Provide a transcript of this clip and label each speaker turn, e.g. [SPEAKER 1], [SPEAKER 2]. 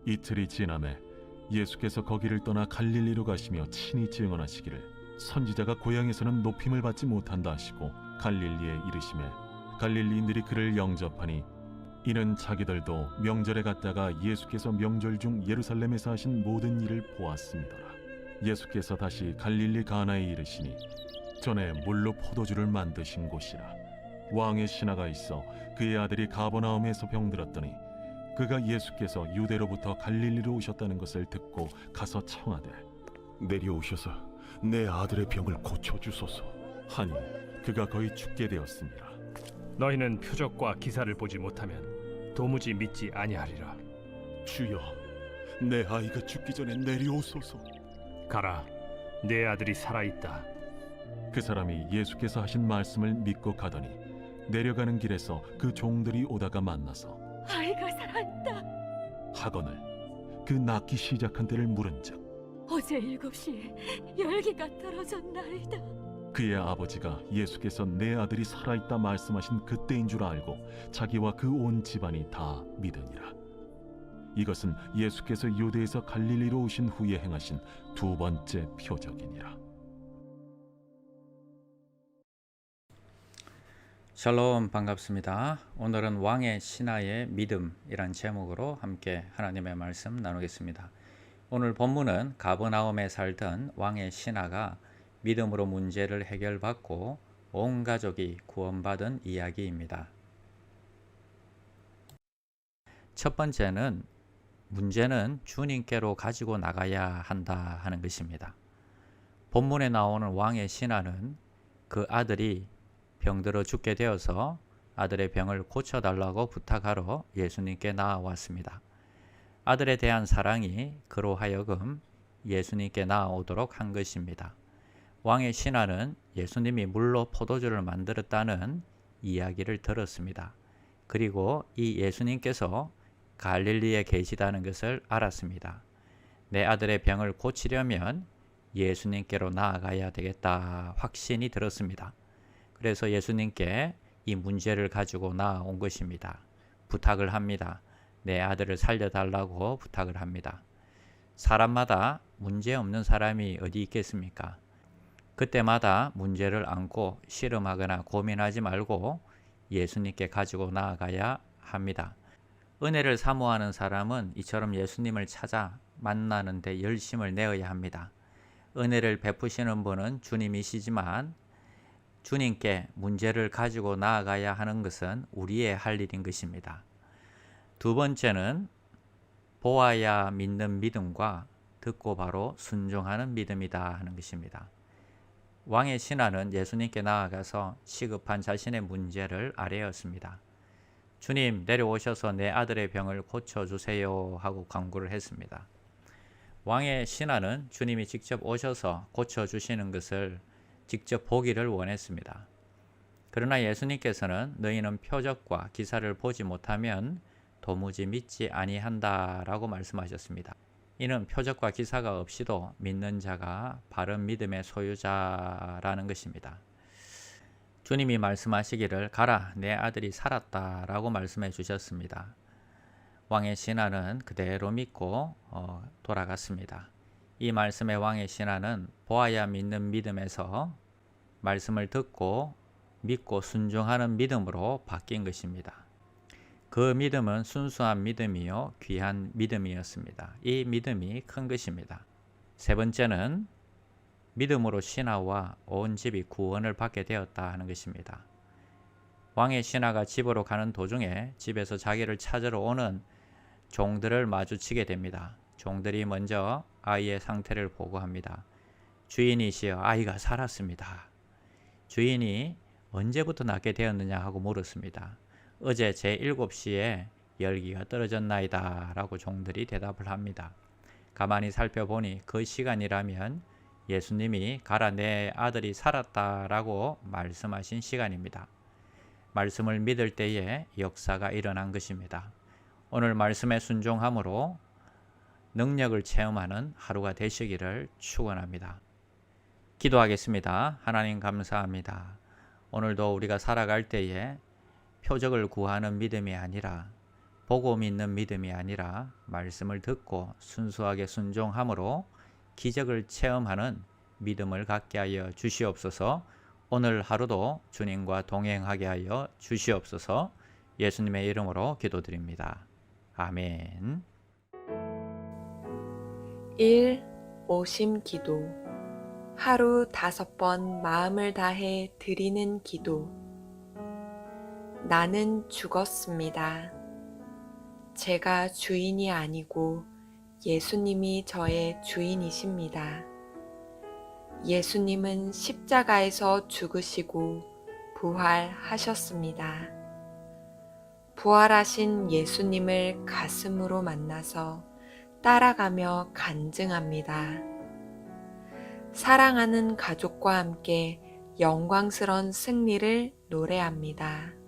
[SPEAKER 1] 이틀이 지남에 예수께서 거기를 떠나 갈릴리로 가시며 친히 증언하시기를 선지자가 고향에서는 높임을 받지 못한다 하시고 갈릴리에 이르시매 갈릴리인들이 그를 영접하니 이는 자기들도 명절에 갔다가 예수께서 명절 중 예루살렘에서 하신 모든 일을 보았음이더라. 예수께서 다시 갈릴리 가나에 이르시니 전에 물로 포도주를 만드신 곳이라. 왕의 신하가 있어 그의 아들이 가버나움에서 병들었더니 그가 예수께서 유대로부터 갈릴리로 오셨다는 것을 듣고 가서 청하되
[SPEAKER 2] 내려오셔서 내 아들의 병을 고쳐주소서.
[SPEAKER 1] 하니 그가 거의 죽게 되었습니다.
[SPEAKER 3] 너희는 표적과 기사를 보지 못하면 도무지 믿지 아니하리라.
[SPEAKER 2] 주여, 내 아이가 죽기 전에 내려오소서.
[SPEAKER 3] 가라, 내 아들이 살아있다.
[SPEAKER 1] 그 사람이 예수께서 하신 말씀을 믿고 가더니 내려가는 길에서 그 종들이 오다가 만나서
[SPEAKER 4] 아이가 살아있다.
[SPEAKER 1] 하거늘 그 낳기 시작한 때를 물은즉
[SPEAKER 4] 어제 7시에 열기가 떨어졌나이다.
[SPEAKER 1] 그의 아버지가 예수께서 내 아들이 살아있다 말씀하신 그때인 줄 알고 자기와 그 온 집안이 다 믿으니라. 이것은 예수께서 유대에서 갈릴리로 오신 후에 행하신 두 번째 표적이니라.
[SPEAKER 5] 샬롬, 반갑습니다. 오늘은 왕의 신하의 믿음이란 제목으로 함께 하나님의 말씀 나누겠습니다. 오늘 본문은 가버나움에 살던 왕의 신하가 믿음으로 문제를 해결받고 온 가족이 구원받은 이야기입니다. 첫 번째는 문제는 주님께로 가지고 나가야 한다 하는 것입니다. 본문에 나오는 왕의 신하는 그 아들이 병들어 죽게 되어서 아들의 병을 고쳐달라고 부탁하러 예수님께 나아왔습니다. 아들에 대한 사랑이 그로 하여금 예수님께 나아오도록 한 것입니다. 왕의 신하는 예수님이 물로 포도주를 만들었다는 이야기를 들었습니다. 그리고 이 예수님께서 갈릴리에 계시다는 것을 알았습니다. 내 아들의 병을 고치려면 예수님께로 나아가야 되겠다 확신이 들었습니다. 그래서 예수님께 이 문제를 가지고 나아온 것입니다. 부탁을 합니다. 내 아들을 살려달라고 부탁을 합니다. 사람마다 문제 없는 사람이 어디 있겠습니까? 그때마다 문제를 안고 씨름하거나 고민하지 말고 예수님께 가지고 나아가야 합니다. 은혜를 사모하는 사람은 이처럼 예수님을 찾아 만나는 데 열심을 내어야 합니다. 은혜를 베푸시는 분은 주님이시지만 주님께 문제를 가지고 나아가야 하는 것은 우리의 할 일인 것입니다. 두 번째는 보아야 믿는 믿음과 듣고 바로 순종하는 믿음이다 하는 것입니다. 왕의 신하는 예수님께 나아가서 시급한 자신의 문제를 아뢰었습니다. 주님, 내려오셔서 내 아들의 병을 고쳐주세요 하고 간구를 했습니다. 왕의 신하는 주님이 직접 오셔서 고쳐주시는 것을 직접 보기를 원했습니다. 그러나 예수님께서는 너희는 표적과 기사를 보지 못하면 도무지 믿지 아니한다라고 말씀하셨습니다. 이는 표적과 기사가 없이도 믿는 자가 바른 믿음의 소유자라는 것입니다. 주님이 말씀하시기를 가라, 내 아들이 살았다라고 말씀해 주셨습니다. 왕의 신하는 그대로 믿고 돌아갔습니다. 이 말씀의 왕의 신하는 보아야 믿는 믿음에서 말씀을 듣고 믿고 순종하는 믿음으로 바뀐 것입니다. 그 믿음은 순수한 믿음이요 귀한 믿음이었습니다. 이 믿음이 큰 것입니다. 세 번째는 믿음으로 신하와 온 집이 구원을 받게 되었다 하는 것입니다. 왕의 신하가 집으로 가는 도중에 집에서 자기를 찾으러 오는 종들을 마주치게 됩니다. 종들이 먼저 아이의 상태를 보고합니다. 주인이시여, 아이가 살았습니다. 주인이 언제부터 낳게 되었느냐 하고 물었습니다. 어제 제7시에 열기가 떨어졌나이다 라고 종들이 대답을 합니다. 가만히 살펴보니 그 시간이라면 예수님이 가라, 내 아들이 살았다 라고 말씀하신 시간입니다. 말씀을 믿을 때에 역사가 일어난 것입니다. 오늘 말씀에 순종함으로 능력을 체험하는 하루가 되시기를 축원합니다. 기도하겠습니다. 하나님 감사합니다. 오늘도 우리가 살아갈 때에 표적을 구하는 믿음이 아니라 보고 믿는 믿음이 아니라 말씀을 듣고 순수하게 순종함으로 기적을 체험하는 믿음을 갖게 하여 주시옵소서. 오늘 하루도 주님과 동행하게 하여 주시옵소서. 예수님의 이름으로 기도드립니다. 아멘.
[SPEAKER 6] 1. 오심 기도. 하루 5번 마음을 다해 드리는 기도. 나는 죽었습니다. 제가 주인이 아니고 예수님이 저의 주인이십니다. 예수님은 십자가에서 죽으시고 부활하셨습니다. 부활하신 예수님을 가슴으로 만나서 따라가며 간증합니다. 사랑하는 가족과 함께 영광스러운 승리를 노래합니다.